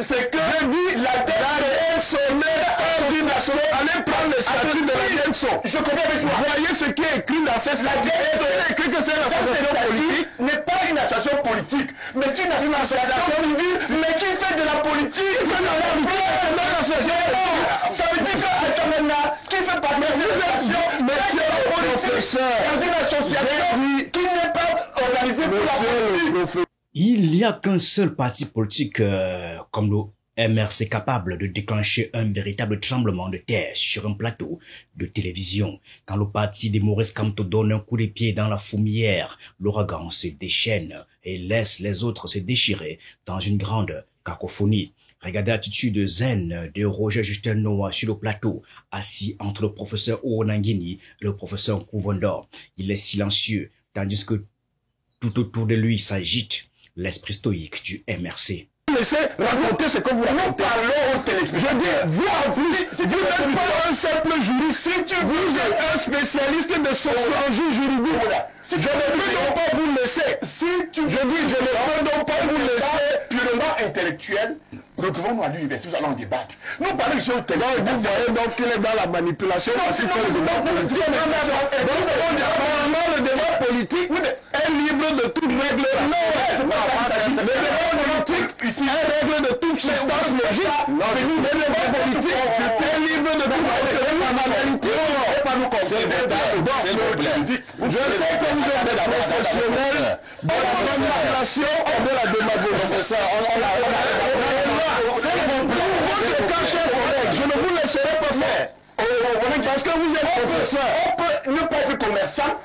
c'est que je dis la Renso n'est pas une nation. Allez prendre le statut de la Renso. Je comprends avec toi. Voyez ce qui est écrit dans cette statut. Il est écrit que c'est une association politique. N'est pas une association politique, mais qui n'a une association civile, mais qui fait de la politique. Ça veut dire que qui fait partie de l'association, une association qui n'est pas organisée pour la politique. Il n'y a qu'un seul parti politique comme le MRC capable de déclencher un véritable tremblement de terre sur un plateau de télévision. Quand le parti de Maurice Kamto donne un coup de pied dans la fourmilière, l'ouragan se déchaîne et laisse les autres se déchirer dans une grande cacophonie. Regardez l'attitude zen de Roger Justin Noah sur le plateau, assis entre le professeur Ouonangini et le professeur Kouvondor. Il est silencieux, tandis que tout autour de lui s'agite l'esprit stoïque du MRC. Laissez raconter ce que vous racontez. Nous parlons au téléspectateur. Je dis, vous en plus, vous n'êtes pas un simple juriste. Vous êtes un spécialiste de sociologie juridique. Je ne peux donc pas vous laisser. Je ne peux donc pas vous laisser. Purement intellectuel, retrouvons-nous à l'université, nous allons débattre. Nous parlons de choses intellectuelles. Vous voyez donc qu'il est dans la manipulation. Parce qu'il fait le débat politique. Le débat politique est libre de toute règle. Le débat politique ici est règle de toute substance logique. Le débat politique est libre de toute réalité. Je sais que vous êtes des professionnels de la manipulation et de la démagogie. Je ne vous laisserai pas faire. Parce que vous êtes professeur. On peut ne pas être commerçant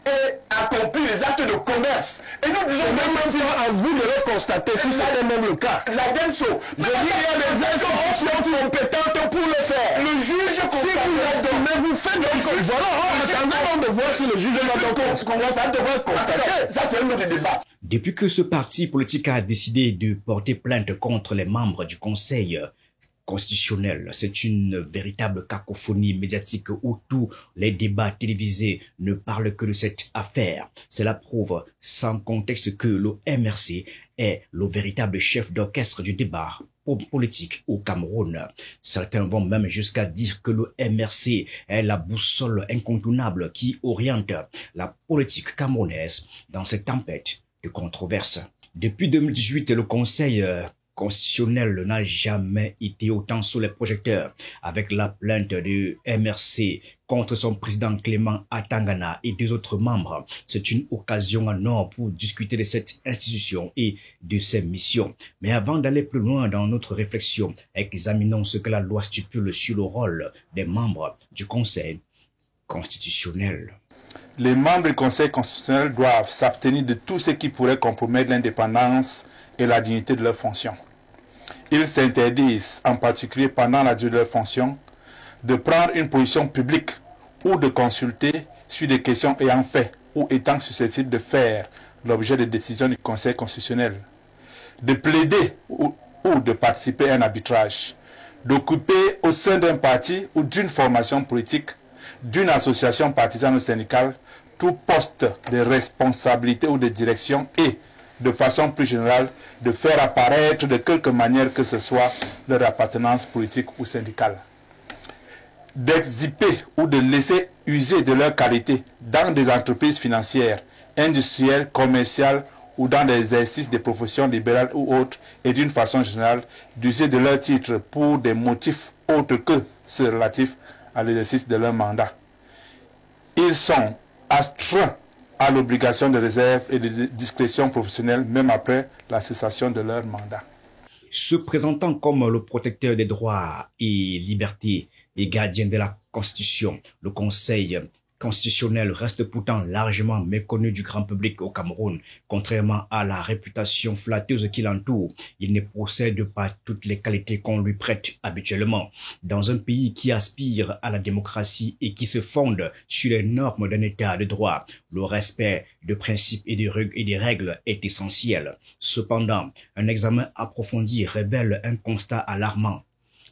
et accomplir les actes de commerce. Et nous disons même à vous de le constater si c'était même le cas. La Denso, je dis il y a des institutions compétentes pour le faire. Le juge constate. Si vous êtes mais vous faites donc voilà, attendons de voir si le juge va devoir constater. Ça c'est un autre débat. Depuis que ce parti politique a décidé de porter plainte contre les membres du Conseil constitutionnel, c'est une véritable cacophonie médiatique où tous les débats télévisés ne parlent que de cette affaire. Cela prouve sans contexte que le MRC est le véritable chef d'orchestre du débat politique au Cameroun. Certains vont même jusqu'à dire que le MRC est la boussole incontournable qui oriente la politique camerounaise dans cette tempête de controverses. Depuis 2018, le Conseil constitutionnel n'a jamais été autant sous les projecteurs avec la plainte du MRC contre son président Clément Atangana et deux autres membres. C'est une occasion en or pour discuter de cette institution et de ses missions. Mais avant d'aller plus loin dans notre réflexion, examinons ce que la loi stipule sur le rôle des membres du Conseil constitutionnel. Les membres du Conseil constitutionnel doivent s'abstenir de tout ce qui pourrait compromettre l'indépendance et la dignité de leurs fonctions. Ils s'interdisent, en particulier pendant la durée de leur fonction, de prendre une position publique ou de consulter sur des questions ayant fait ou étant susceptibles de faire l'objet de décisions du Conseil constitutionnel, de plaider ou de participer à un arbitrage, d'occuper au sein d'un parti ou d'une formation politique, d'une association partisane ou syndicale, tout poste de responsabilité ou de direction et, de façon plus générale, de faire apparaître de quelque manière que ce soit leur appartenance politique ou syndicale. D'exhiber ou de laisser user de leur qualité dans des entreprises financières, industrielles, commerciales ou dans des exercices des professions libérales ou autres, et d'une façon générale, d'user de leur titre pour des motifs autres que ceux relatifs à l'exercice de leur mandat. Ils sont astreints à l'obligation de réserve et de discrétion professionnelle même après la cessation de leur mandat. Se présentant comme le protecteur des droits et libertés et gardien de la Constitution, le Conseil constitutionnel reste pourtant largement méconnu du grand public au Cameroun. Contrairement à la réputation flatteuse qui l'entoure, il ne possède pas toutes les qualités qu'on lui prête habituellement. Dans un pays qui aspire à la démocratie et qui se fonde sur les normes d'un état de droit, le respect de principes et des règles est essentiel. Cependant, un examen approfondi révèle un constat alarmant.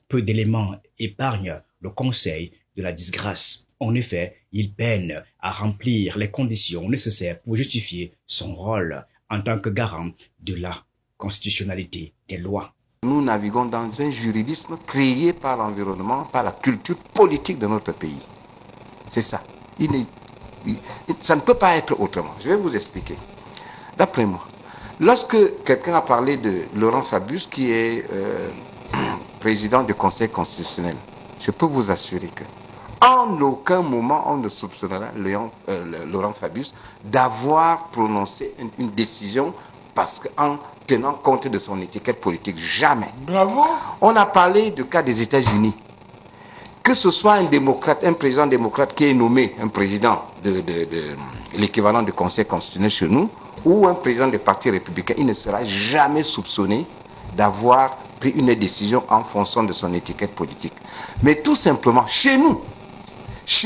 Peu d'éléments épargnent le Conseil de la disgrâce. En effet, il peine à remplir les conditions nécessaires pour justifier son rôle en tant que garant de la constitutionnalité des lois. Nous naviguons dans un juridisme créé par l'environnement, par la culture politique de notre pays. C'est ça. Ça ne peut pas être autrement. Je vais vous expliquer. D'après moi, lorsque quelqu'un a parlé de Laurent Fabius, qui est président du Conseil constitutionnel, je peux vous assurer que en aucun moment on ne soupçonnera Laurent Fabius d'avoir prononcé une décision parce qu'en tenant compte de son étiquette politique. Jamais. Bravo. On a parlé du cas des États-Unis. Que ce soit un démocrate, un président démocrate qui est nommé un président de l'équivalent du Conseil constitutionnel chez nous, ou un président du parti républicain, il ne sera jamais soupçonné d'avoir pris une décision en fonction de son étiquette politique. Mais tout simplement, chez nous,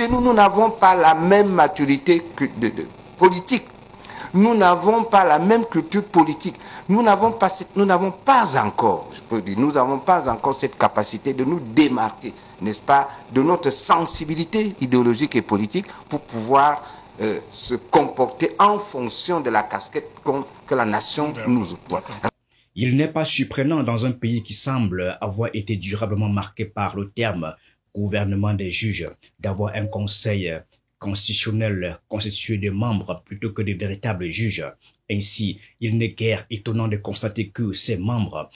nous n'avons pas la même maturité politique. Nous n'avons pas la même culture politique. Nous n'avons pas encore, je peux dire, nous n'avons pas encore cette capacité de nous démarquer, n'est-ce pas, de notre sensibilité idéologique et politique pour pouvoir se comporter en fonction de la casquette que la nation nous doit. Il n'est pas surprenant dans un pays qui semble avoir été durablement marqué par le terme gouvernement des juges d'avoir un conseil constitutionnel constitué de membres plutôt que de véritables juges. Ainsi, il n'est guère étonnant de constater que ces membres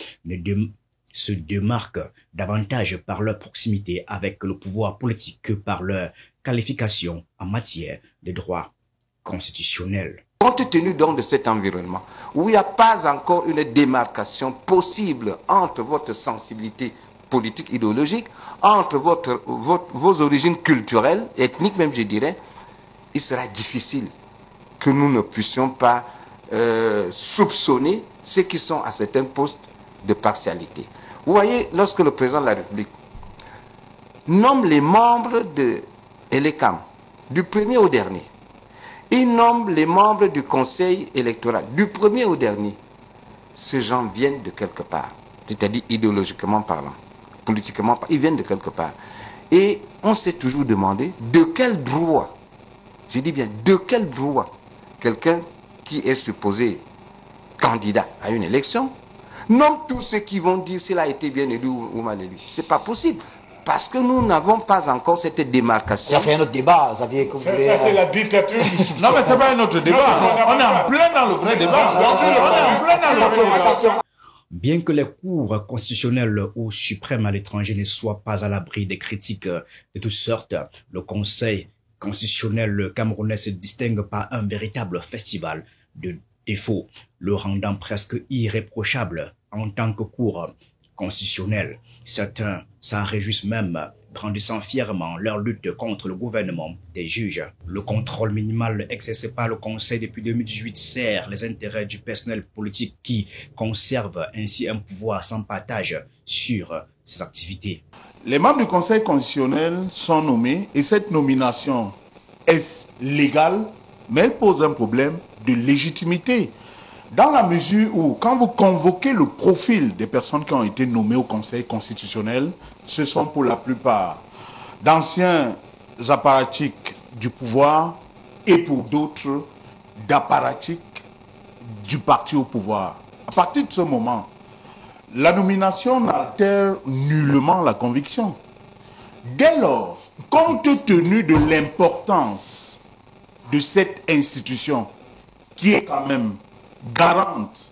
se démarquent davantage par leur proximité avec le pouvoir politique que par leur qualification en matière de droit constitutionnel. Compte tenu donc de cet environnement, où il n'y a pas encore une démarcation possible entre votre sensibilité politique idéologique, entre vos origines culturelles, ethniques même je dirais, il sera difficile que nous ne puissions pas soupçonner ceux qui sont à certains postes de partialité. Vous voyez, lorsque le président de la République nomme les membres de l'ECAM, du premier au dernier, il nomme les membres du conseil électoral, du premier au dernier, ces gens viennent de quelque part, c'est-à-dire idéologiquement parlant, politiquement parlant, ils viennent de quelque part. Et on s'est toujours demandé de quel droit, je dis bien de quel droit, quelqu'un qui est supposé candidat à une élection, nomme tous ceux qui vont dire s'il a été bien élu ou mal élu. C'est pas possible. Parce que nous n'avons pas encore cette démarcation. Ça, c'est un autre débat, Xavier. Que vous voulez, Ça, c'est la dictature. Non, mais c'est pas un autre débat. On est en plein dans le vrai débat. On est en plein dans le vrai débat. Bien que les cours constitutionnels ou suprêmes à l'étranger ne soient pas à l'abri des critiques de toutes sortes, le Conseil constitutionnel camerounais se distingue par un véritable festival de défauts, le rendant presque irréprochable en tant que cours constitutionnel. Certains s'en réjouissent même, brandissant fièrement leur lutte contre le gouvernement des juges. Le contrôle minimal exercé par le Conseil depuis 2018 sert les intérêts du personnel politique qui conserve ainsi un pouvoir sans partage sur ses activités. Les membres du Conseil constitutionnel sont nommés et cette nomination est légale, mais elle pose un problème de légitimité. Dans la mesure où, quand vous convoquez le profil des personnes qui ont été nommées au Conseil constitutionnel, ce sont pour la plupart d'anciens apparatchiks du pouvoir et pour d'autres d'apparatchiks du parti au pouvoir. À partir de ce moment, la nomination n'altère nullement la conviction. Dès lors, compte tenu de l'importance de cette institution, qui est quand même garante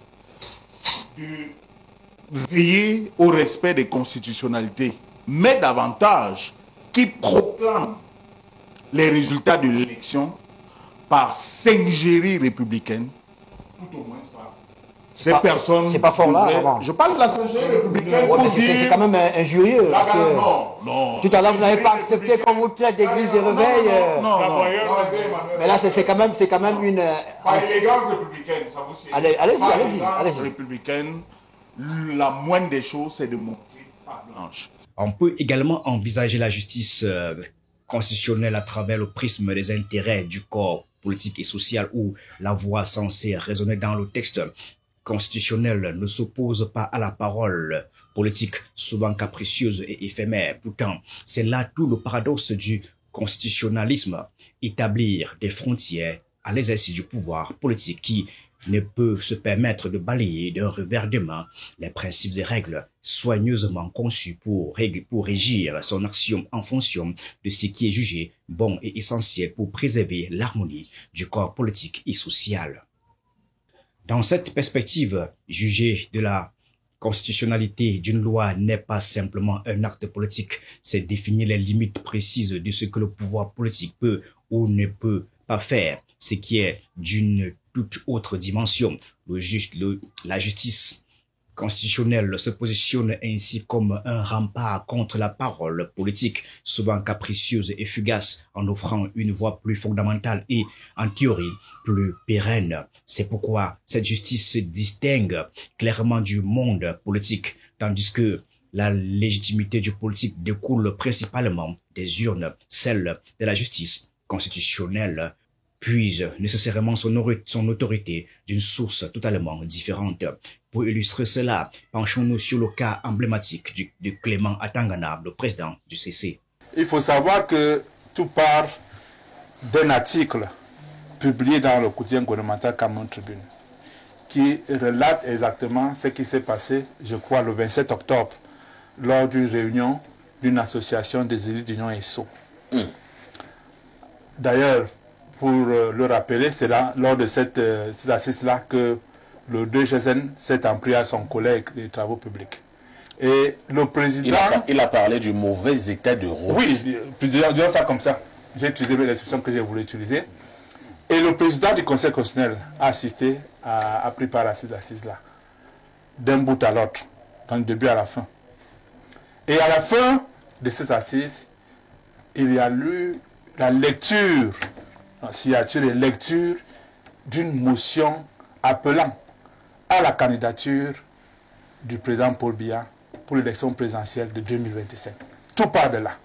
de veiller au respect des constitutionnalités, mais davantage qui proclame les résultats de l'élection par singerie républicaine, tout au moins ça. Ces personnes... C'est pas fort là, avant. Je parle de la singerie républicaine Ouais, pour dire... c'est quand même injurieux. Non. Tout à l'heure, vous n'avez pas accepté qu'on vous traite d'église des réveils. Non. Mais là, c'est quand même une... Par élégance républicaine, ça vous suffit. Allez-y. Républicaine, la moindre des choses, c'est de montrer patte blanche. On peut également envisager la justice constitutionnelle à travers le prisme des intérêts du corps politique et social où la voix censée résonner dans le texte constitutionnel ne s'oppose pas à la parole politique, souvent capricieuse et éphémère. Pourtant, c'est là tout le paradoxe du constitutionnalisme, établir des frontières à l'exercice du pouvoir politique qui ne peut se permettre de balayer d'un revers de main les principes et règles soigneusement conçus pour régir son action en fonction de ce qui est jugé bon et essentiel pour préserver l'harmonie du corps politique et social. Dans cette perspective, juger de la constitutionnalité d'une loi n'est pas simplement un acte politique, c'est définir les limites précises de ce que le pouvoir politique peut ou ne peut pas faire, ce qui est d'une toute autre dimension. La justice constitutionnelle se positionne ainsi comme un rempart contre la parole politique, souvent capricieuse et fugace, en offrant une voie plus fondamentale et, en théorie, plus pérenne. C'est pourquoi cette justice se distingue clairement du monde politique, tandis que la légitimité du politique découle principalement des urnes. Celle de la justice constitutionnelle puise nécessairement son autorité d'une source totalement différente. Pour illustrer cela, penchons-nous sur le cas emblématique de Clément Atangana, le président du CC. Il faut savoir que tout part d'un article publié dans le quotidien gouvernemental Cameroun Tribune, qui relate exactement ce qui s'est passé, je crois, le 27 octobre, lors d'une réunion d'une association des élus d'Union ESSO. D'ailleurs, pour le rappeler, c'est lors de ces assises-là que le DGSN s'est en pris à son collègue des travaux publics. Et le président... Il a parlé du mauvais état de route. Oui, disons ça comme ça. J'ai utilisé l'expression que j'ai voulu utiliser. Et le président du Conseil constitutionnel a assisté, a pris part à ces assises-là, d'un bout à l'autre, du début à la fin. Et à la fin de ces assises, il y a eu la lecture, signature et lecture d'une motion appelant à la candidature du président Paul Biya pour l'élection présidentielle de 2027. Tout part de là.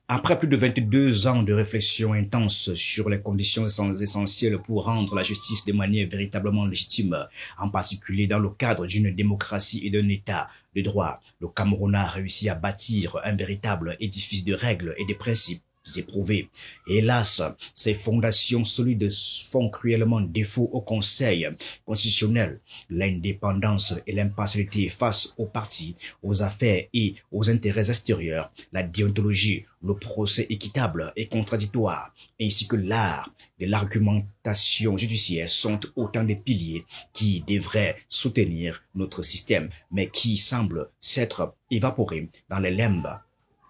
Après plus de 22 ans de réflexion intense sur les conditions essentielles pour rendre la justice de manière véritablement légitime, en particulier dans le cadre d'une démocratie et d'un état de droit, le Cameroun a réussi à bâtir un véritable édifice de règles et de principes éprouvés. Hélas, ces fondations solides font cruellement défaut au Conseil constitutionnel. L'indépendance et l'impartialité face aux partis, aux affaires et aux intérêts extérieurs, la déontologie, le procès équitable et contradictoire, ainsi que l'art de l'argumentation judiciaire sont autant de piliers qui devraient soutenir notre système, mais qui semblent s'être évaporés dans les limbes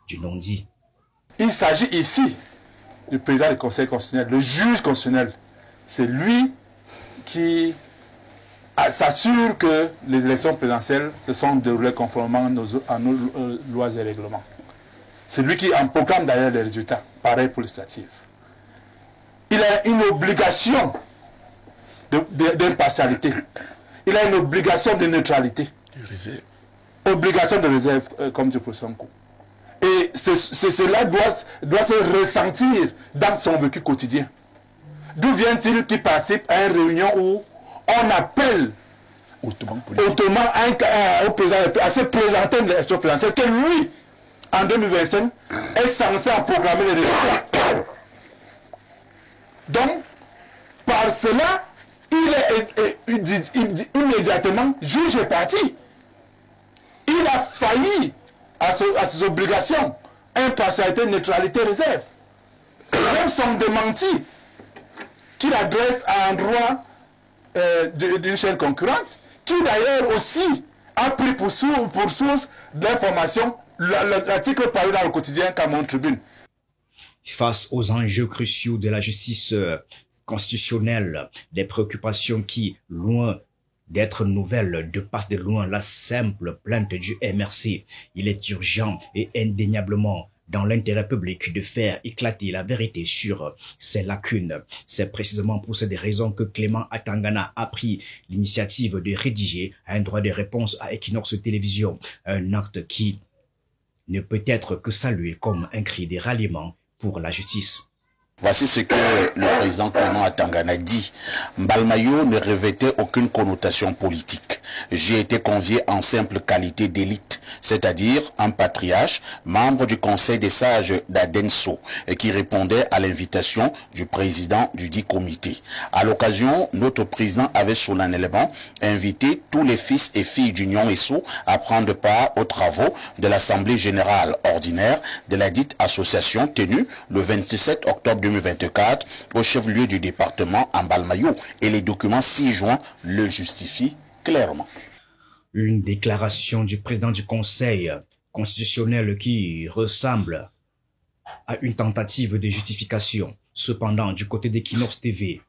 du non-dit. Il s'agit ici du président du Conseil constitutionnel, le juge constitutionnel. C'est lui qui s'assure que les élections présidentielles se sont déroulées conformément à nos lois et règlements. C'est lui qui en proclame d'ailleurs les résultats, pareil pour les législatives. Il a une obligation d'impartialité. Il a une obligation de neutralité. Obligation de réserve, comme du professeur Nkou. Et cela doit se ressentir dans son vécu quotidien. D'où vient-il qu'il participe à une réunion où on appelle hautement au président à se présenter une élection présidentielle que lui, en 2025, est censé en programmer les résultats. Donc, par cela, il est immédiatement juge et parti. Il a failli à ses obligations, impartialité, neutralité, réserve. Même son démenti qu'il adresse à un droit d'une chaîne concurrente, qui d'ailleurs aussi a pris pour source d'information l'article paru dans le quotidien Cameroun Tribune. Face aux enjeux cruciaux de la justice constitutionnelle, des préoccupations qui, loin d'être nouvelles, dépassent de loin la simple plainte du MRC. Il est urgent et indéniablement dans l'intérêt public de faire éclater la vérité sur ces lacunes. C'est précisément pour ces raisons que Clément Atangana a pris l'initiative de rédiger un droit de réponse à Equinox Télévision, un acte qui ne peut être que salué comme un cri de ralliement pour la justice. Voici ce que le président Clément Atangana dit. Mbalmayo ne revêtait aucune connotation politique. J'ai été convié en simple qualité d'élite, c'est-à-dire un patriarche, membre du conseil des sages d'Adenso, qui répondait à l'invitation du président du dit comité. À l'occasion, notre président avait solennellement invité tous les fils et filles d'Union ESSO à prendre part aux travaux de l'Assemblée générale ordinaire de la dite association tenue le 27 octobre 2024 au chef-lieu du département en Balmayo, et les documents ci-joints le justifient clairement. Une déclaration du président du Conseil constitutionnel qui ressemble à une tentative de justification. Cependant, du côté d'Equinox TV,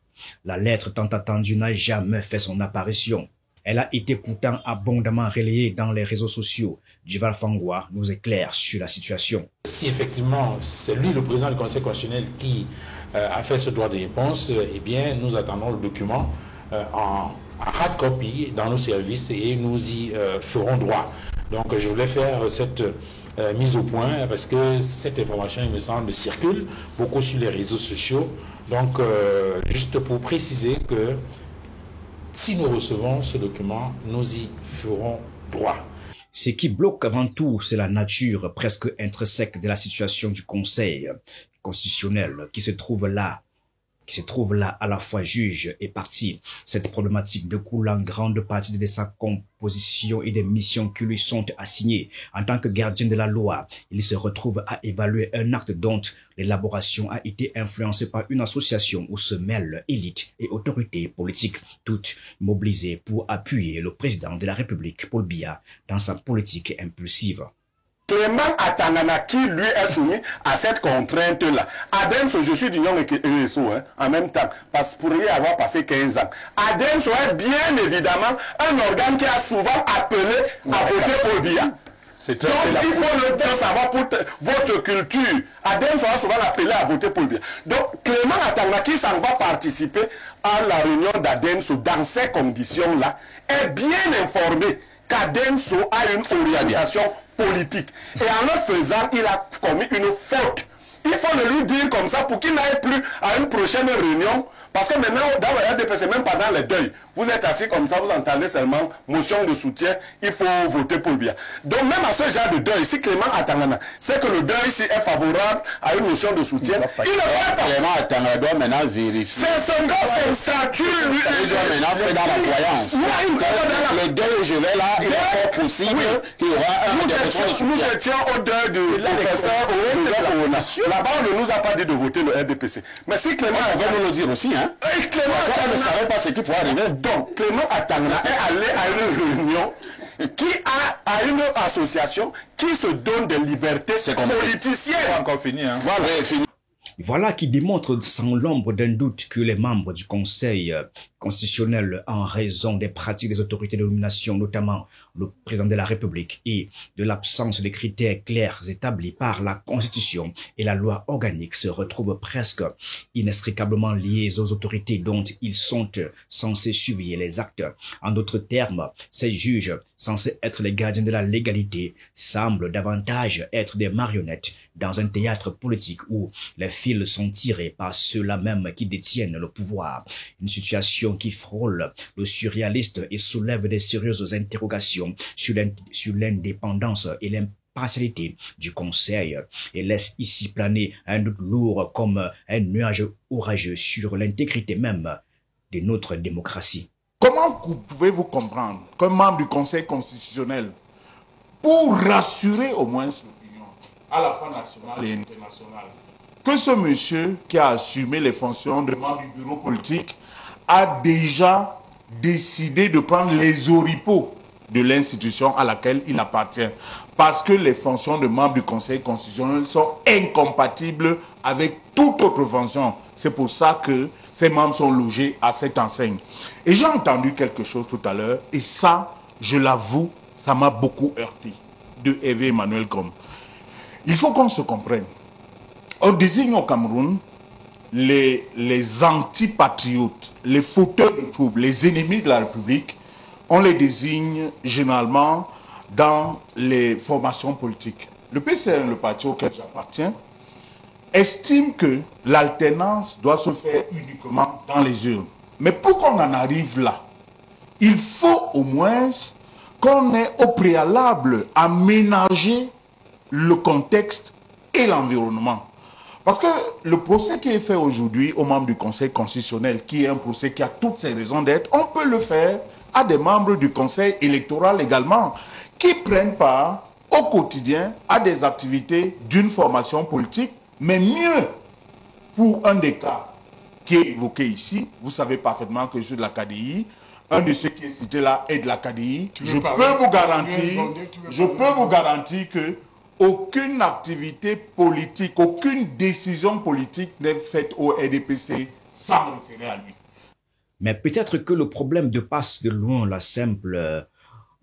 la lettre tant attendue n'a jamais fait son apparition. Elle a été pourtant abondamment relayée dans les réseaux sociaux. Duval Fangwa nous éclaire sur la situation. Si effectivement c'est lui le président du Conseil constitutionnel qui a fait ce droit de réponse, eh bien nous attendons le document en hard copy dans nos services et nous y ferons droit. Donc je voulais faire cette mise au point parce que cette information, il me semble, circule beaucoup sur les réseaux sociaux. Donc juste pour préciser que si nous recevons ce document, nous y ferons droit. Ce qui bloque avant tout, c'est la nature presque intrinsèque de la situation du Conseil constitutionnel qui se trouve là à la fois juge et partie. Cette problématique découle en grande partie de sa composition et des missions qui lui sont assignées. En tant que gardien de la loi, il se retrouve à évaluer un acte dont l'élaboration a été influencée par une association où se mêlent élites et autorités politiques, toutes mobilisées pour appuyer le président de la République, Paul Biya, dans sa politique impulsive. Clément Atangana qui lui est soumis à cette contrainte-là. Adenso, je suis d'Union ESSO en même temps, parce que pour y avoir passé 15 ans. Adenso est bien évidemment un organe qui a souvent appelé à voter pour Biya. Donc il faut le bien savoir pour votre culture. Adenso a souvent appelé à voter pour Biya. Donc Clément Atangana qui s'en va participer à la réunion d'Adenso dans ces conditions-là est bien informé qu'Adenso a une orientation politique. Et en le faisant, il a commis une faute. Il faut le lui dire comme ça pour qu'il n'aille plus à une prochaine réunion. Parce que maintenant, dans le RDPC, même pendant les deuils, vous êtes assis comme ça, vous entendez seulement motion de soutien, il faut voter pour Biya. Donc même à ce genre de deuil, si Clément Atangana sait que le deuil est favorable à une motion de soutien, il ne va pas. Clément Atangana doit maintenant vérifier. C'est son statut. Il doit maintenant faire dans la croyance. Le deuil, je vais là, il est fort possible qu'il y aura un des motions de soutien. Nous étions au deuil du professeur Joseph. Là-bas, on ne nous a pas dit de voter le RDPC. Mais si Clément va nous le dire aussi, hein. Clément ne savait pas ce qui pourrait arriver. Donc, Clément Atangana est allé à une réunion qui a à une association qui se donne des libertés politiciennes. Encore fini, hein. Voilà, fini. Voilà qui démontre sans l'ombre d'un doute que les membres du Conseil constitutionnel, en raison des pratiques des autorités de nomination, notamment le président de la République, et de l'absence de critères clairs établis par la Constitution et la loi organique, se retrouvent presque inextricablement liés aux autorités dont ils sont censés suivre les actes. En d'autres termes, ces juges, censés être les gardiens de la légalité, semblent davantage être des marionnettes dans un théâtre politique où les fils sont tirés par ceux-là même qui détiennent le pouvoir. Une situation qui frôle le surréaliste et soulève des sérieuses interrogations sur l'indépendance et l'impartialité du Conseil et laisse ici planer un doute lourd comme un nuage orageux sur l'intégrité même de notre démocratie. Comment pouvez-vous comprendre qu'un membre du Conseil constitutionnel, pour rassurer au moins l'opinion, à la fois nationale et internationale, que ce monsieur qui a assumé les fonctions de membre du bureau politique a déjà décidé de prendre les oripeaux de l'institution à laquelle il appartient, parce que les fonctions de membre du Conseil constitutionnel sont incompatibles avec toute autre fonction. C'est pour ça que ces membres sont logés à cette enseigne. Et j'ai entendu quelque chose tout à l'heure, et ça, je l'avoue, ça m'a beaucoup heurté, de Hervé Emmanuel Gomme. Il faut qu'on se comprenne. On désigne au Cameroun les antipatriotes, les fauteurs de troubles, les ennemis de la République. On les désigne généralement dans les formations politiques. Le PCN, le parti auquel j'appartiens, estime que l'alternance doit se faire uniquement dans les urnes. Mais pour qu'on en arrive là, il faut au moins qu'on ait au préalable aménagé le contexte et l'environnement. Parce que le procès qui est fait aujourd'hui aux membres du Conseil constitutionnel, qui est un procès qui a toutes ses raisons d'être, on peut le faire à des membres du Conseil électoral également, qui prennent part au quotidien à des activités d'une formation politique, mais mieux, pour un des cas qui est évoqué ici, vous savez parfaitement que je suis de la KDI, un de ceux qui est cité là est de la KDI, je peux vous garantir que aucune activité politique, aucune décision politique n'est faite au RDPC sans me référer à lui. Mais peut-être que le problème dépasse de loin la simple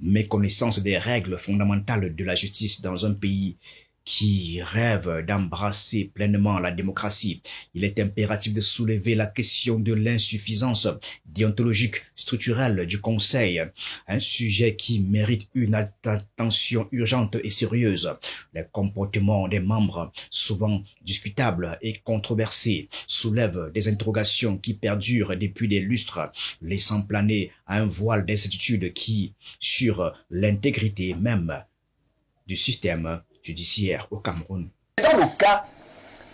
méconnaissance des règles fondamentales de la justice dans un pays qui rêve d'embrasser pleinement la démocratie. Il est impératif de soulever la question de l'insuffisance déontologique structurelle du Conseil, un sujet qui mérite une attention urgente et sérieuse. Les comportements des membres, souvent discutables et controversés, soulèvent des interrogations qui perdurent depuis des lustres, laissant planer un voile d'incertitude qui, sur l'intégrité même du système judiciaire au Cameroun. Dans le cas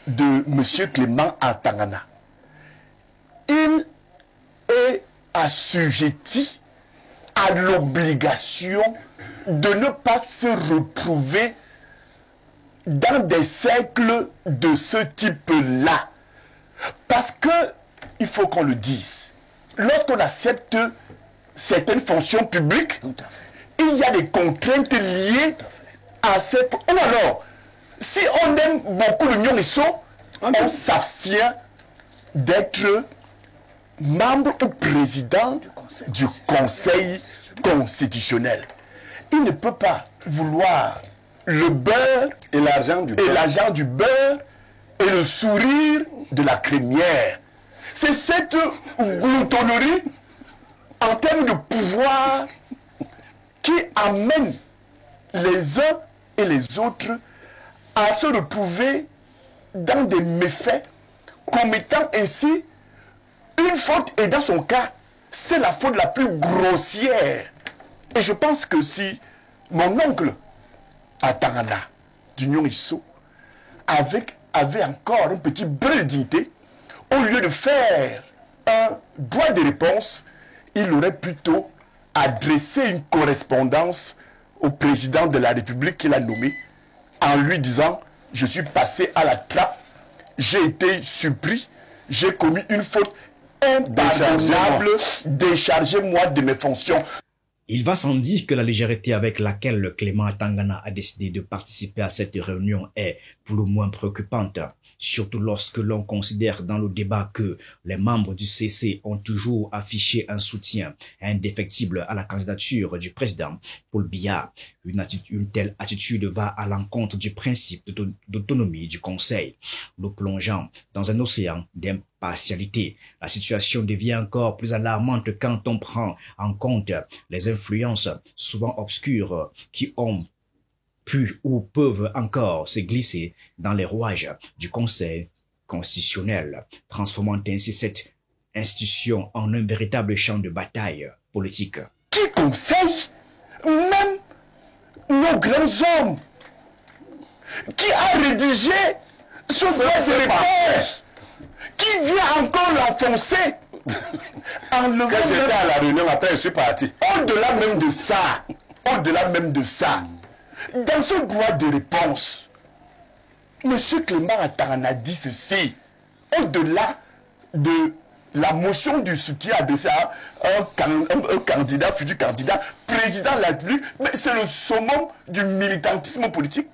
de M. Clément Atangana, il est assujetti à l'obligation de ne pas se retrouver dans des cercles de ce type-là. Parce que, il faut qu'on le dise, lorsqu'on accepte certaines fonctions publiques, il y a des contraintes liées à cette... Ou alors, si on aime beaucoup l'Union ISO, on s'abstient d'être membre ou président du Conseil constitutionnel. Il ne peut pas vouloir le beurre et l'argent du beurre et le sourire de la crémière. C'est cette gloutonnerie en termes de pouvoir qui amène les uns et les autres à se retrouver dans des méfaits, commettant ainsi une faute, et dans son cas, c'est la faute la plus grossière. Et je pense que si mon oncle Atangana d'Union ISO avait encore un petit brin de dignité, au lieu de faire un droit de réponse, il aurait plutôt adressé une correspondance au président de la République qu'il a nommé, en lui disant « Je suis passé à la trappe, j'ai été surpris, j'ai commis une faute impardonnable, déchargez-moi de mes fonctions. » Il va sans dire que la légèreté avec laquelle Clément Atangana a décidé de participer à cette réunion est pour le moins préoccupante, surtout lorsque l'on considère dans le débat que les membres du CC ont toujours affiché un soutien indéfectible à la candidature du président Paul Biya. Une telle attitude va à l'encontre du principe d'autonomie du Conseil, le plongeant dans un océan d'impartialité. La situation devient encore plus alarmante quand on prend en compte les influences souvent obscures qui ont pu ou peuvent encore se glisser dans les rouages du Conseil constitutionnel, transformant ainsi cette institution en un véritable champ de bataille politique. Qui conseille même nos grands hommes, qui a rédigé ce droit de réponse, qui vient encore l'enfoncer. Quand j'étais à la réunion, après je suis parti. Au-delà même de ça, dans ce droit de réponse, M. Clément Atangana dit ceci, au-delà de la motion du soutien adressée à un candidat, futur candidat, président de la République, mais c'est le summum du militantisme politique.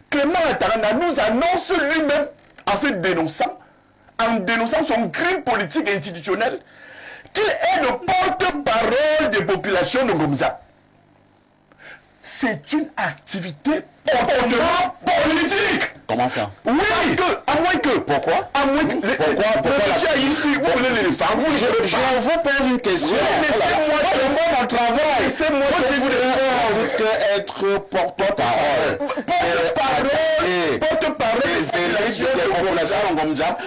Clément Atangana nous annonce lui-même, en se dénonçant, son crime politique et institutionnel, qu'il est le porte-parole des populations de Ngomza. C'est une activité hautement politique. Comment ça? Oui, à moins que... Pourquoi? À moins que... Pourquoi ici, vous voulez les femmes, je vous pose une question. Laissez-moi faire mon travail. Laissez-moi vous dites que être porte-parole. Porte-parole,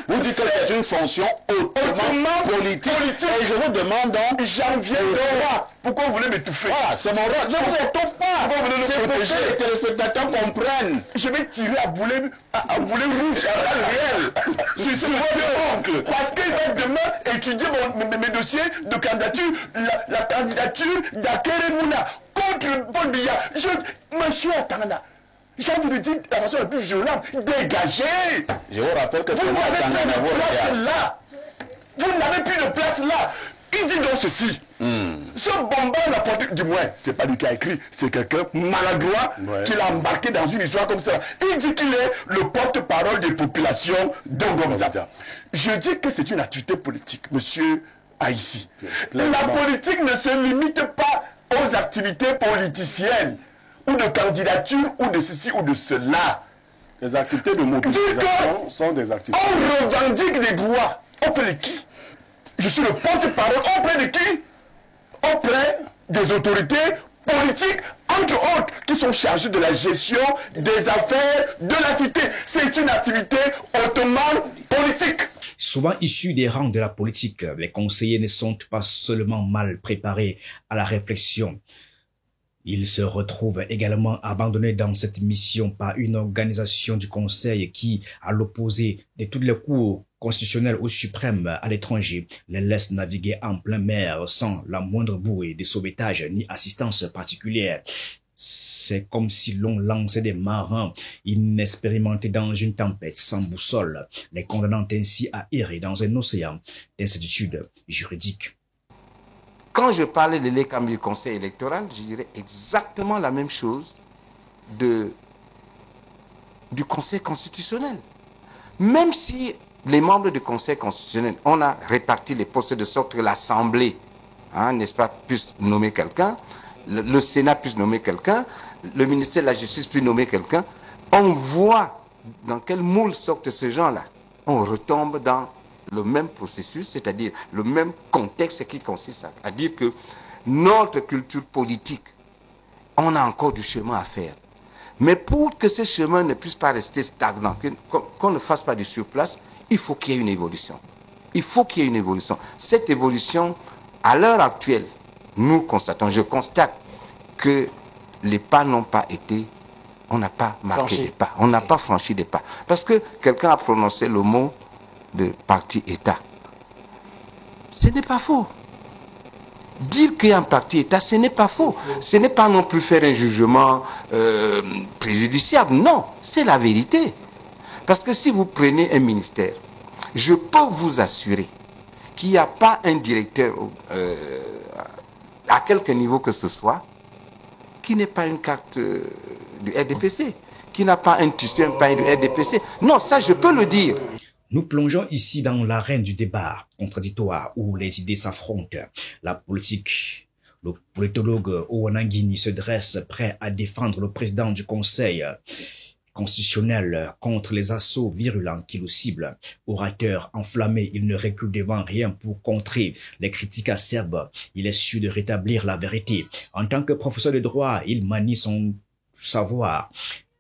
vous dites que c'est une fonction hautement politique. Et je vous demande donc, j'en viens droit. Pourquoi vous voulez m'étouffer? Ah, c'est mon rôle. Je ne vous étouffe pas. C'est pour que les téléspectateurs comprennent. Je vais tirer à boulet rouge à balles réelles. C'est sur votre oncle. Parce qu'il va demain étudier mes dossiers de candidature, la candidature d'Akere Mouna contre Paul Biya. Monsieur Atanga, j'ai envie de dire de la façon la plus violente, dégagez. Je vous rappelle que vous n'avez plus de place là. Vous n'avez plus de place là. Il dit donc ceci. Ce bombard n'a pas du moins, c'est pas lui qui a écrit, c'est quelqu'un maladroit qui l'a embarqué dans une histoire comme ça. Il dit qu'il est le porte-parole des populations d'Ongomza. Je dis que c'est une activité politique, monsieur Haïssi. La politique ne se limite pas aux activités politiciennes ou de candidature ou de ceci ou de cela. Les activités de mobilisation sont des activités. On revendique des droits auprès de qui? Je suis le porte-parole auprès de qui? Auprès des autorités politiques, entre autres, qui sont chargées de la gestion des affaires de la cité. C'est une activité hautement politique. Souvent issus des rangs de la politique, les conseillers ne sont pas seulement mal préparés à la réflexion. Ils se retrouvent également abandonnés dans cette mission par une organisation du Conseil qui, à l'opposé de toutes les cours constitutionnelles au suprême à l'étranger, les laisse naviguer en plein mer sans la moindre bouée de sauvetage ni assistance particulière. C'est comme si l'on lançait des marins inexpérimentés dans une tempête sans boussole, les condamnant ainsi à errer dans un océan d'incertitude juridique. Quand je parlais de l'ECAM du Conseil électoral, je dirais exactement la même chose du Conseil constitutionnel. Même si les membres du Conseil constitutionnel, on a réparti les postes de sorte que l'Assemblée, n'est-ce pas, puisse nommer quelqu'un, le Sénat puisse nommer quelqu'un, le ministère de la Justice puisse nommer quelqu'un, on voit dans quel moule sortent ces gens-là. On retombe dans le même processus, c'est-à-dire le même contexte qui consiste à dire que notre culture politique, on a encore du chemin à faire. Mais pour que ce chemin ne puisse pas rester stagnant, qu'on ne fasse pas de surplace, il faut qu'il y ait une évolution. Il faut qu'il y ait une évolution. Cette évolution, à l'heure actuelle, nous constatons, je constate que les pas n'ont pas été, on n'a pas marqué des pas, on n'a pas franchi des pas. Parce que quelqu'un a prononcé le mot de parti-État. Ce n'est pas faux. Dire qu'il y a un parti-État, ce n'est pas faux. Ce n'est pas non plus faire un jugement préjudiciable. Non, c'est la vérité. Parce que si vous prenez un ministère, je peux vous assurer qu'il n'y a pas un directeur à quelque niveau que ce soit qui n'ait pas une carte du RDPC, qui n'a pas un tissu, un pain du RDPC. Non, ça je peux le dire. Nous plongeons ici dans l'arène du débat contradictoire où les idées s'affrontent. La politique, le politologue Owanangini se dresse prêt à défendre le président du Conseil constitutionnel contre les assauts virulents qui le ciblent. Orateur enflammé, il ne recule devant rien pour contrer les critiques acerbes. Il est sûr de rétablir la vérité. En tant que professeur de droit, il manie son savoir.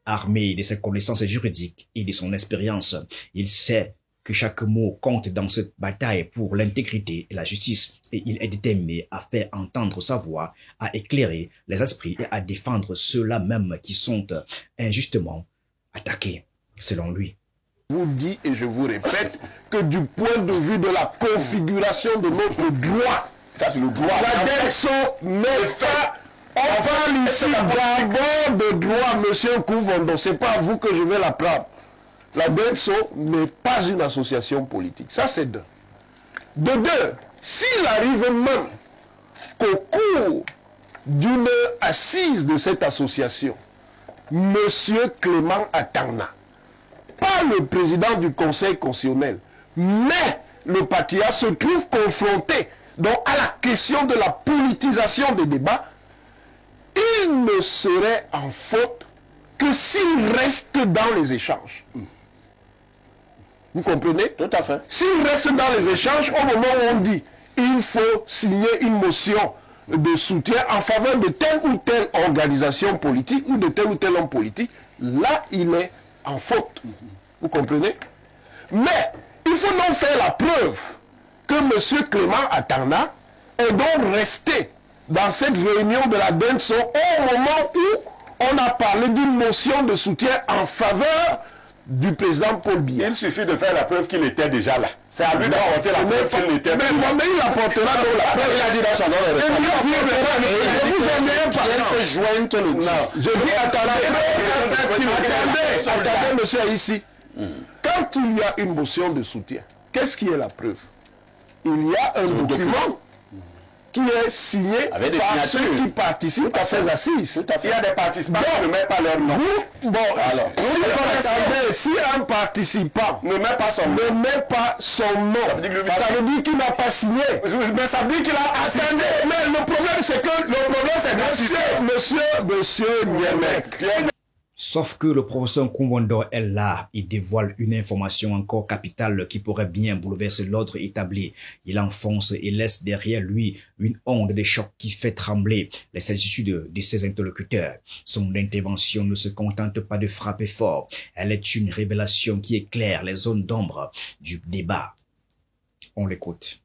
Armé de ses connaissances juridiques et de son expérience, il sait que chaque mot compte dans cette bataille pour l'intégrité et la justice, et il est déterminé à faire entendre sa voix, à éclairer les esprits et à défendre ceux-là même qui sont injustement attaqués, selon lui. Je vous dis et je vous répète que du point de vue de la configuration de notre droit, ça c'est le droit, l'adresse met fin. On parle ici d'abord de droit, monsieur Kouvondo, c'est pas à vous que je vais la prendre. La DEXO n'est pas une association politique. Ça, c'est deux. De deux, s'il arrive même qu'au cours d'une assise de cette association, monsieur Clément Atanga, pas le président du Conseil constitutionnel, mais le patriarche se trouve confronté donc, à la question de la politisation des débats, il ne serait en faute que s'il reste dans les échanges. Vous comprenez? Tout à fait. S'il reste dans les échanges, au moment où on dit il faut signer une motion de soutien en faveur de telle ou telle organisation politique ou de tel ou tel homme politique, là, il est en faute. Vous comprenez? Mais il faut donc faire la preuve que M. Clément Atanga est donc resté dans cette réunion de la DENSO au moment où on a parlé d'une motion de soutien en faveur du président Paul Biya. Il suffit de faire la preuve qu'il était déjà là. C'est à lui d'apporter la preuve qu'il n'était pas là. Mais il apportera donc la preuve. Il a dit dans son nom. Je dis, attendez, monsieur, ici. Quand il y a une motion de soutien, qu'est-ce qui est la preuve? Il y a un document qui est signé par ceux qui participent à ces assises. Il y a des participants qui ne mettent pas leur nom. Si un participant ne met pas son nom, ça veut dire qu'il n'a pas signé. Mais ça veut dire qu'il a assisté. Mais le problème, c'est que monsieur Niemek. Sauf que le professeur Koumbondo est là, il dévoile une information encore capitale qui pourrait bien bouleverser l'ordre établi. Il enfonce et laisse derrière lui une onde de choc qui fait trembler les certitudes de ses interlocuteurs. Son intervention ne se contente pas de frapper fort, elle est une révélation qui éclaire les zones d'ombre du débat. On l'écoute.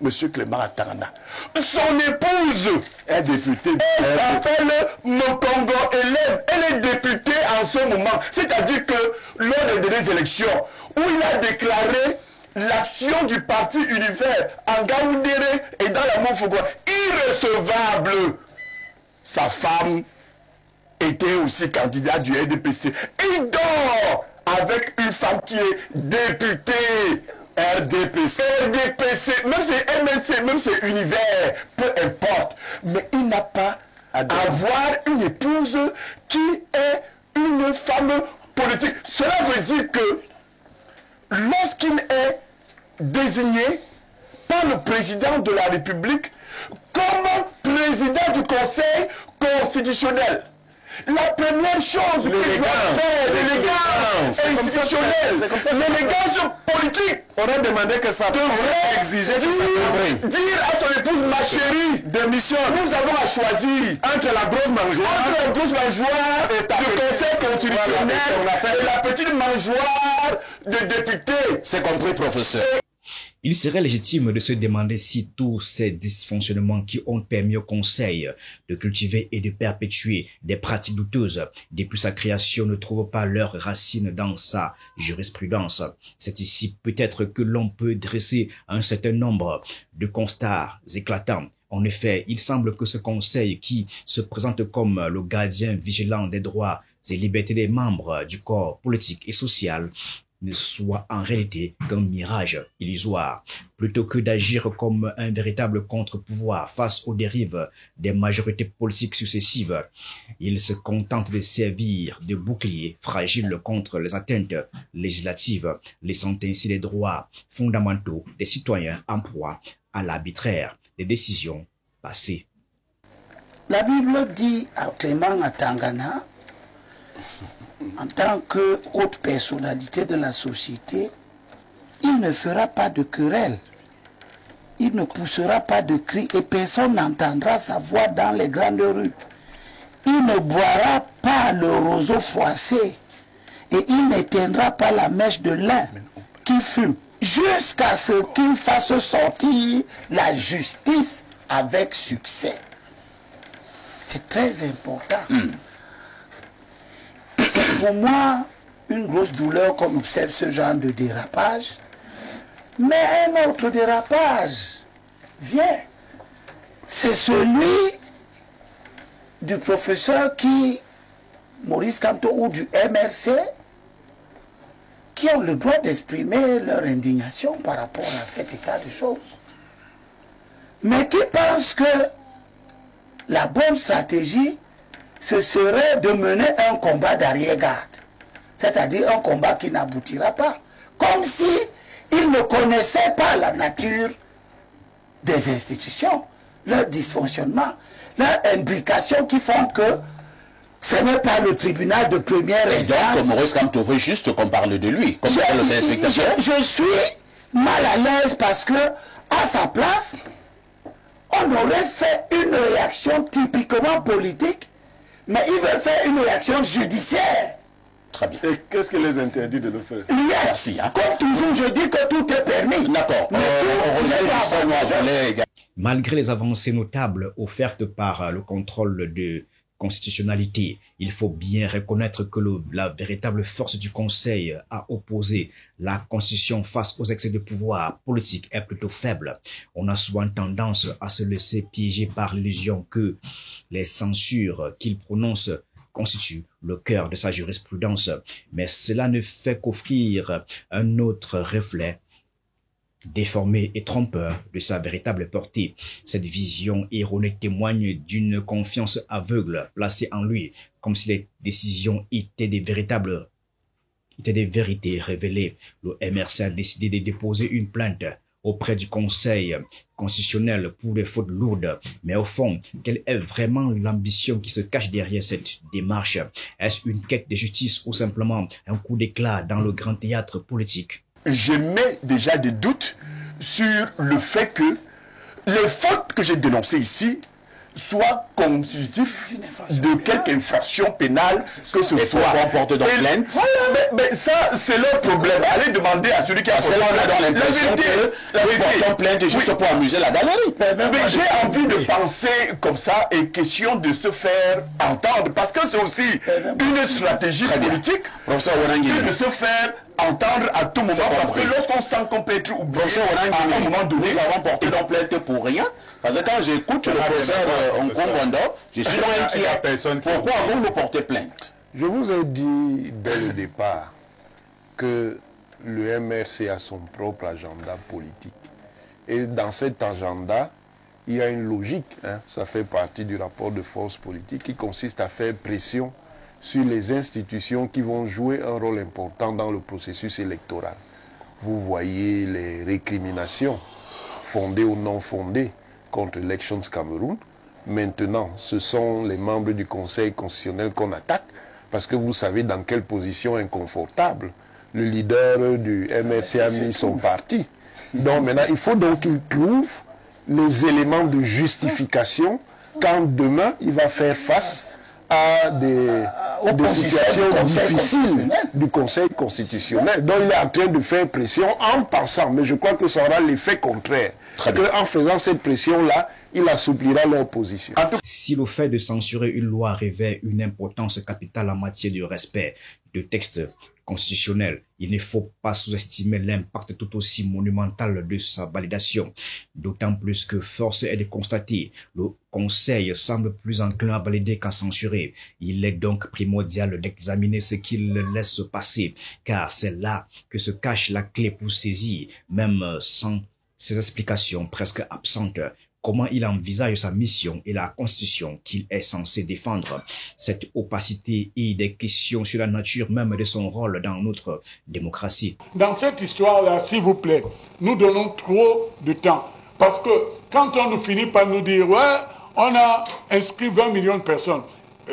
Monsieur Clément Atanga. Son épouse est députée. Elle s'appelle Mokongo Hélène. Elle est députée en ce moment. C'est-à-dire que lors des dernières élections, où il a déclaré l'action du parti unitaire en Gaoundéré et dans la Montfougo irrecevable, sa femme était aussi candidate du RDPC. Il dort avec une femme qui est députée. RDPC, même c'est MNC, même c'est univers, peu importe. Mais il n'a pas à avoir une épouse qui est une femme politique. Cela veut dire que lorsqu'il est désigné par le président de la République comme président du Conseil constitutionnel, la première chose qu'il doit faire, l'élégance institutionnelle, l'élégance politique, on a demandé que ça devrait exiger dire à son épouse, ma chérie, démissionne. Nous avons à choisir entre la grosse mangeoire, du Conseil constitutionnel et la petite mangeoire de députés. C'est compris, professeur. Il serait légitime de se demander si tous ces dysfonctionnements qui ont permis au Conseil de cultiver et de perpétuer des pratiques douteuses depuis sa création ne trouvent pas leurs racines dans sa jurisprudence. C'est ici peut-être que l'on peut dresser un certain nombre de constats éclatants. En effet, il semble que ce Conseil qui se présente comme le gardien vigilant des droits et libertés des membres du corps politique et social ne soit en réalité qu'un mirage illusoire. Plutôt que d'agir comme un véritable contre-pouvoir face aux dérives des majorités politiques successives, il se contente de servir de bouclier fragile contre les atteintes législatives, laissant ainsi les droits fondamentaux des citoyens en proie à l'arbitraire des décisions passées. La Bible dit à Clément Atanga, en tant que haute personnalité de la société, il ne fera pas de querelle, il ne poussera pas de cris et personne n'entendra sa voix dans les grandes rues. Il ne boira pas le roseau froissé et il n'éteindra pas la mèche de lin qui fume jusqu'à ce qu'il fasse sortir la justice avec succès. C'est très important. C'est pour moi une grosse douleur qu'on observe ce genre de dérapage. Mais un autre dérapage vient. C'est celui du professeur Maurice Kamto ou du MRC, qui ont le droit d'exprimer leur indignation par rapport à cet état de choses. Mais qui pensent que la bonne stratégie, ce serait de mener un combat d'arrière-garde, c'est-à-dire un combat qui n'aboutira pas, comme si ils ne connaissaient pas la nature des institutions, leur dysfonctionnement, leur imbrication qui font que ce n'est pas le tribunal de première instance. Donc, Maurice Kamto veut juste qu'on parle de lui, comme je suis mal à l'aise parce que, à sa place, on aurait fait une réaction typiquement politique, mais il veut faire une réaction judiciaire. Très bien. Et qu'est-ce qui les interdit de le faire? Merci. Hein. Comme toujours, je dis que tout est permis. D'accord. Malgré les avancées notables offertes par le contrôle de constitutionnalité, il faut bien reconnaître que la véritable force du Conseil à opposer la Constitution face aux excès de pouvoir politique est plutôt faible. On a souvent tendance à se laisser piéger par l'illusion que les censures qu'il prononce constituent le cœur de sa jurisprudence, mais cela ne fait qu'offrir un autre reflet déformé et trompeur de sa véritable portée. Cette vision erronée témoigne d'une confiance aveugle placée en lui, comme si les décisions étaient des vérités révélées. Le MRC a décidé de déposer une plainte auprès du Conseil constitutionnel pour des fautes lourdes. Mais au fond, quelle est vraiment l'ambition qui se cache derrière cette démarche? Est-ce une quête de justice ou simplement un coup d'éclat dans le grand théâtre politique? Je mets déjà des doutes sur le fait que les fautes que j'ai dénoncées ici soient constitutifs de quelque infraction pénale que ce soit. On porte donc plainte. Mais ça, c'est leur problème. Allez demander à celui qui a Parce que là, on a dans l'impression que nous portons plainte juste pour amuser la galerie. Mais j'ai envie de penser comme ça et question de se faire entendre. Parce que c'est aussi une stratégie politique de se faire entendre à tout moment, parce que lorsqu'on sent qu'on peut être oublié, à un moment donné, nous avons porté donc plainte pour rien. Parce que quand j'écoute le professeur Nkongondo, je suis donc inquiet. Pourquoi avons-nous porté plainte? Je vous ai dit dès le départ que le MRC a son propre agenda politique. Et dans cet agenda, il y a une logique. Ça fait partie du rapport de force politique qui consiste à faire pression sur les institutions qui vont jouer un rôle important dans le processus électoral. Vous voyez les récriminations fondées ou non fondées contre Elections Cameroun. Maintenant, ce sont les membres du Conseil constitutionnel qu'on attaque parce que vous savez dans quelle position inconfortable le leader du MRC a mis son parti. Donc maintenant, il faut donc qu'il trouve les éléments de justification quand demain il va faire face à des situations difficiles du Conseil constitutionnel. Donc il est en train de faire pression en pensant, mais je crois que ça aura l'effet contraire. En faisant cette pression-là, il assouplira leur position. Si le fait de censurer une loi revêt une importance capitale en matière de respect de textes constitutionnels, il ne faut pas sous-estimer l'impact tout aussi monumental de sa validation. D'autant plus que force est de constater, le Conseil semble plus enclin à valider qu'à censurer. Il est donc primordial d'examiner ce qu'il laisse passer, car c'est là que se cache la clé pour saisir, même sans ces explications presque absentes, comment il envisage sa mission et la constitution qu'il est censé défendre. Cette opacité et des questions sur la nature même de son rôle dans notre démocratie. Dans cette histoire-là, s'il vous plaît, nous donnons trop de temps. Parce que quand on nous finit par nous dire, ouais, on a inscrit 20 millions de personnes.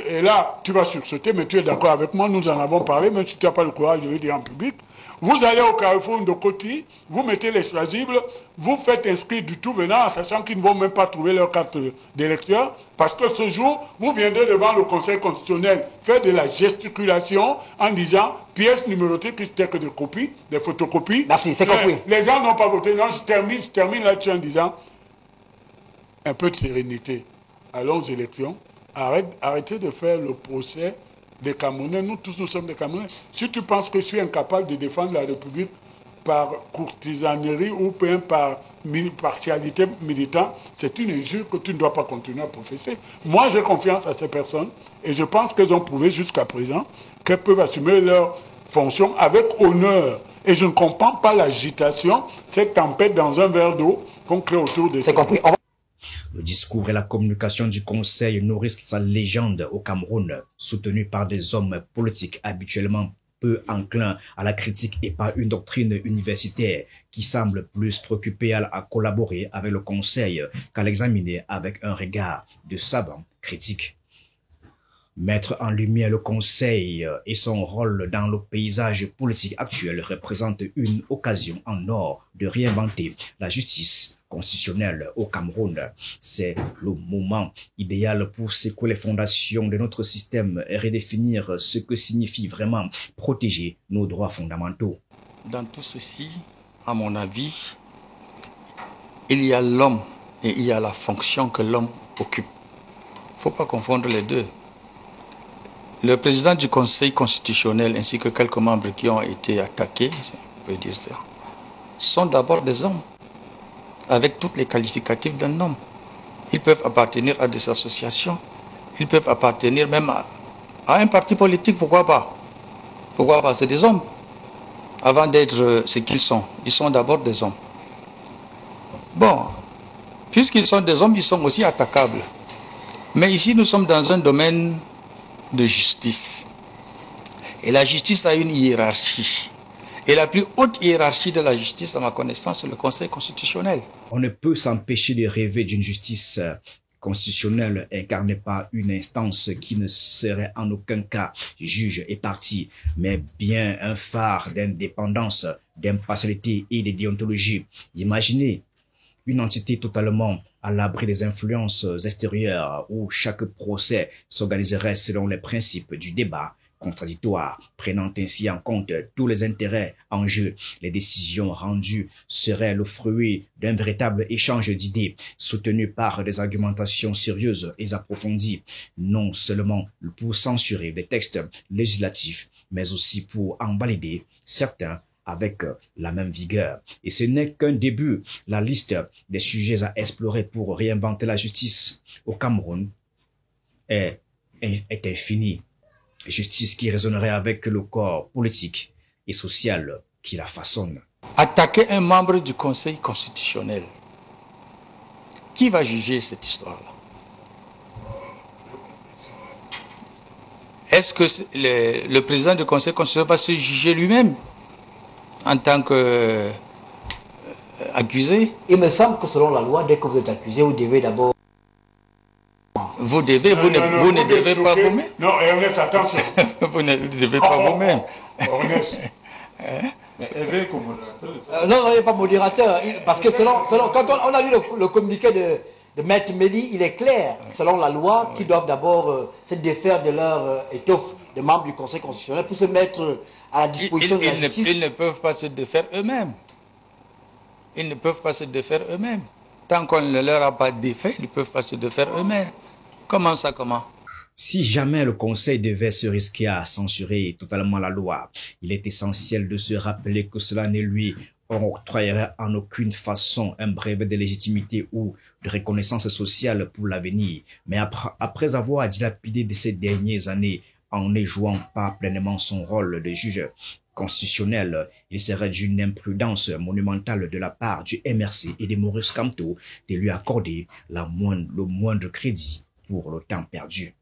Et là, tu vas sursauter, mais tu es d'accord avec moi, nous en avons parlé, même si tu n'as pas le courage de le dire en public. Vous allez au carrefour de Koti, vous mettez les choisibles, vous faites inscrire du tout venant, en sachant qu'ils ne vont même pas trouver leur carte d'électeur, parce que ce jour, vous viendrez devant le Conseil constitutionnel faire de la gesticulation en disant pièces numérotées qui n'étaient que des copies, des photocopies. Merci, c'est compris. Les gens n'ont pas voté. Non, je termine là-dessus en disant un peu de sérénité. Allons aux élections. Arrêtez de faire le procès des Camerounais. Nous tous, nous sommes des Camerounais. Si tu penses que je suis incapable de défendre la République par courtisanerie ou bien par partialité militante, c'est une injure que tu ne dois pas continuer à professer. Moi, j'ai confiance à ces personnes et je pense qu'elles ont prouvé jusqu'à présent qu'elles peuvent assumer leurs fonctions avec honneur. Et je ne comprends pas l'agitation, cette tempête dans un verre d'eau qu'on crée autour de ça. C'est compris. Le discours et la communication du Conseil nourrissent sa légende au Cameroun, soutenue par des hommes politiques habituellement peu enclins à la critique et par une doctrine universitaire qui semble plus préoccupée à collaborer avec le Conseil qu'à l'examiner avec un regard de savant critique. Mettre en lumière le Conseil et son rôle dans le paysage politique actuel représente une occasion en or de réinventer la justice constitutionnel au Cameroun. C'est le moment idéal pour secouer les fondations de notre système et redéfinir ce que signifie vraiment protéger nos droits fondamentaux. Dans tout ceci, à mon avis, il y a l'homme et il y a la fonction que l'homme occupe. Il ne faut pas confondre les deux. Le président du Conseil constitutionnel ainsi que quelques membres qui ont été attaqués, on peut dire ça, sont d'abord des hommes, avec tous les qualificatifs d'un homme. Ils peuvent appartenir à des associations, ils peuvent appartenir même à un parti politique, pourquoi pas? Pourquoi pas? C'est des hommes. Avant d'être ce qu'ils sont d'abord des hommes. Bon, puisqu'ils sont des hommes, ils sont aussi attaquables. Mais ici, nous sommes dans un domaine de justice. Et la justice a une hiérarchie. Et la plus haute hiérarchie de la justice, à ma connaissance, c'est le Conseil constitutionnel. On ne peut s'empêcher de rêver d'une justice constitutionnelle incarnée par une instance qui ne serait en aucun cas juge et partie, mais bien un phare d'indépendance, d'impartialité et de déontologie. Imaginez une entité totalement à l'abri des influences extérieures où chaque procès s'organiserait selon les principes du débat contradictoire, prenant ainsi en compte tous les intérêts en jeu. Les décisions rendues seraient le fruit d'un véritable échange d'idées, soutenu par des argumentations sérieuses et approfondies, non seulement pour censurer des textes législatifs, mais aussi pour en valider certains avec la même vigueur. Et ce n'est qu'un début. La liste des sujets à explorer pour réinventer la justice au Cameroun est infinie. Justice qui résonnerait avec le corps politique et social qui la façonne. Attaquer un membre du Conseil constitutionnel, qui va juger cette histoire-là? Est-ce que le président du Conseil constitutionnel va se juger lui-même en tant qu'accusé? Il me semble que selon la loi, dès que vous êtes accusé, vous devez d'abord... Vous devez, vous ne devez pas vous-même. Non, Ernest, attention. Vous ne devez pas vous-même. Ernest. Non, il n'est pas modérateur. Parce que selon quand on a lu le communiqué de Maître Méli, il est clair, selon la loi, qu'ils doivent d'abord se défaire de leur étoffe de membres du Conseil constitutionnel pour se mettre à la disposition de la justice. Ils ne peuvent pas se défaire eux-mêmes. Ils ne peuvent pas se défaire eux-mêmes. Tant qu'on ne leur a pas défait, ils ne peuvent pas se défaire eux-mêmes. Comment ça, comment? Si jamais le Conseil devait se risquer à censurer totalement la loi, il est essentiel de se rappeler que cela ne lui octroyerait en aucune façon un brevet de légitimité ou de reconnaissance sociale pour l'avenir. Mais après avoir dilapidé de ces dernières années en ne jouant pas pleinement son rôle de juge constitutionnel, il serait d'une imprudence monumentale de la part du MRC et de Maurice Kamto de lui accorder le moindre crédit pour le temps perdu.